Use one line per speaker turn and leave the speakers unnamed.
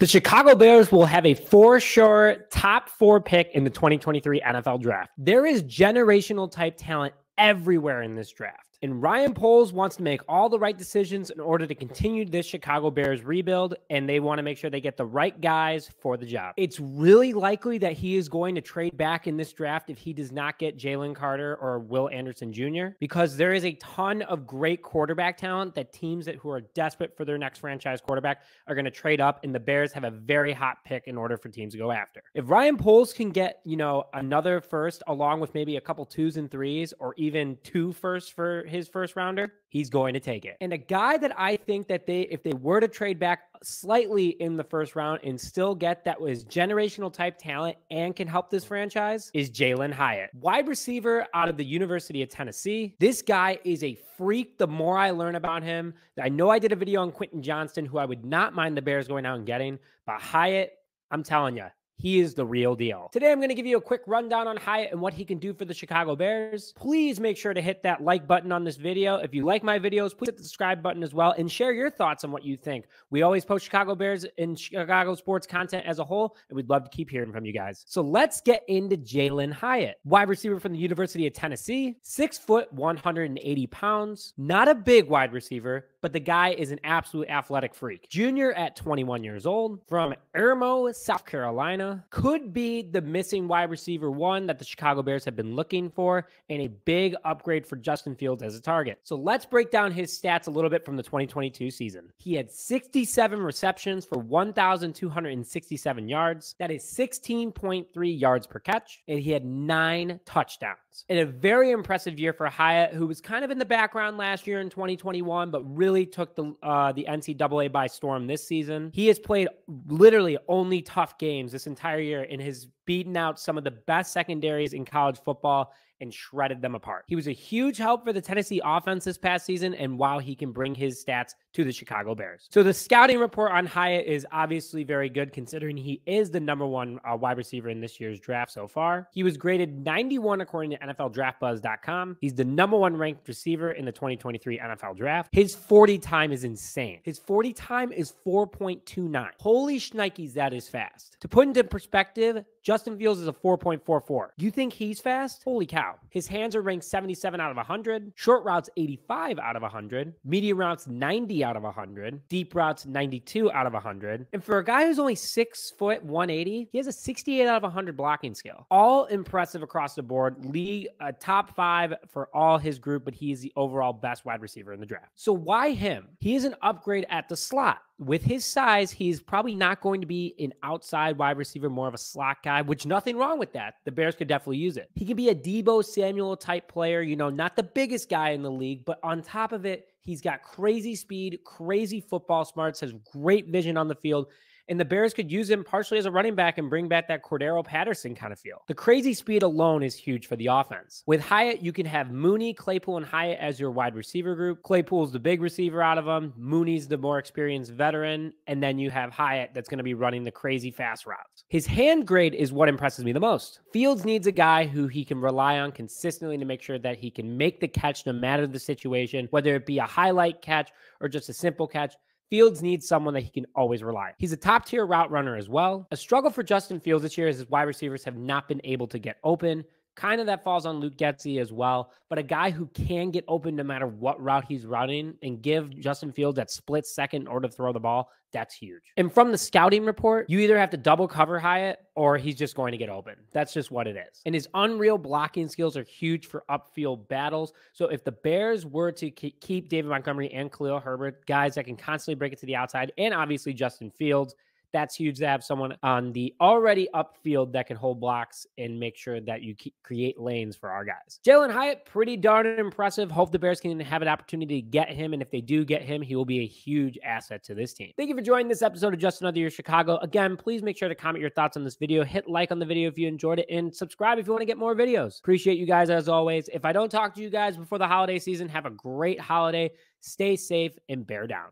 The Chicago Bears will have a for sure top 4 pick in the 2023 NFL draft. There is generational type talent everywhere in this draft. And Ryan Poles wants to make all the right decisions in order to continue this Chicago Bears rebuild, and they want to make sure they get the right guys for the job. It's really likely that he is going to trade back in this draft if he does not get Jalen Carter or Will Anderson Jr., because there is a ton of great quarterback talent that teams who are desperate for their next franchise quarterback are going to trade up, and the Bears have a very hot pick in order for teams to go after. If Ryan Poles can get, another first along with maybe a couple 2s and 3s or even 2 firsts for his first rounder, he's going to take it. And a guy that I think that if they were to trade back slightly in the first round and still get that was generational type talent and can help this franchise is Jalin Hyatt, wide receiver out of the University of Tennessee. This guy is a freak. The more I learn about him, I know I did a video on Quentin Johnston, who I would not mind the Bears going out and getting, but Hyatt, I'm telling you, he is the real deal. Today, I'm going to give you a quick rundown on Hyatt and what he can do for the Chicago Bears. Please make sure to hit that like button on this video. If you like my videos, please hit the subscribe button as well and share your thoughts on what you think. We always post Chicago Bears and Chicago sports content as a whole, and we'd love to keep hearing from you guys. So let's get into Jalin Hyatt. Wide receiver from the University of Tennessee, 6 foot, 180 pounds. Not a big wide receiver, but the guy is an absolute athletic freak. Junior at 21 years old, from Irmo, South Carolina. Could be the missing wide receiver 1 that the Chicago Bears have been looking for, and a big upgrade for Justin Fields as a target. So let's break down his stats a little bit from the 2022 season. He had 67 receptions for 1,267 yards. That is 16.3 yards per catch, and he had 9 touchdowns. And a very impressive year for Hyatt, who was kind of in the background last year in 2021, but really took the NCAA by storm this season. He has played literally only tough games this entire year and has beaten out some of the best secondaries in college football and shredded them apart. He was a huge help for the Tennessee offense this past season, and while he can bring his stats to the Chicago Bears. So the scouting report on Hyatt is obviously very good, considering he is the #1 wide receiver in this year's draft so far. He was graded 91 according to NFLDraftBuzz.com. He's the #1 ranked receiver in the 2023 NFL draft. His 40 time is insane. His 40 time is 4.29. Holy shnikes, that is fast. To put into perspective, Justin Fields is a 4.44. Do you think he's fast? Holy cow. His hands are ranked 77 out of 100. Short routes, 85 out of 100. Medium routes, 90 out of 100. Deep routes, 92 out of 100. And for a guy who's only 6 foot, 180, he has a 68 out of 100 blocking skill. All impressive across the board. League top 5 for all his group, but he is the overall best wide receiver in the draft. So why him? He is an upgrade at the slot. With his size, he's probably not going to be an outside wide receiver, more of a slot guy, which nothing wrong with that. The Bears could definitely use it. He could be a Deebo Samuel type player, not the biggest guy in the league, but on top of it, he's got crazy speed, crazy football smarts, has great vision on the field. And the Bears could use him partially as a running back and bring back that Cordero Patterson kind of feel. The crazy speed alone is huge for the offense. With Hyatt, you can have Mooney, Claypool, and Hyatt as your wide receiver group. Claypool's the big receiver out of them. Mooney's the more experienced veteran. And then you have Hyatt that's going to be running the crazy fast routes. His hand grade is what impresses me the most. Fields needs a guy who he can rely on consistently to make sure that he can make the catch no matter the situation, whether it be a highlight catch or just a simple catch. Fields needs someone that he can always rely on. He's a top-tier route runner as well. A struggle for Justin Fields this year is his wide receivers have not been able to get open. Kind of that falls on Luke Getsy as well, but a guy who can get open no matter what route he's running and give Justin Fields that split second in order to throw the ball, that's huge. And from the scouting report, you either have to double cover Hyatt or he's just going to get open. That's just what it is. And his unreal blocking skills are huge for upfield battles. So if the Bears were to keep David Montgomery and Khalil Herbert, guys that can constantly break it to the outside, and obviously Justin Fields, that's huge to have someone on the already upfield that can hold blocks and make sure that you create lanes for our guys. Jalin Hyatt, pretty darn impressive. Hope the Bears can have an opportunity to get him. And if they do get him, he will be a huge asset to this team. Thank you for joining this episode of Just Another Year Chicago. Again, please make sure to comment your thoughts on this video. Hit like on the video if you enjoyed it, and subscribe if you want to get more videos. Appreciate you guys as always. If I don't talk to you guys before the holiday season, have a great holiday. Stay safe and bear down.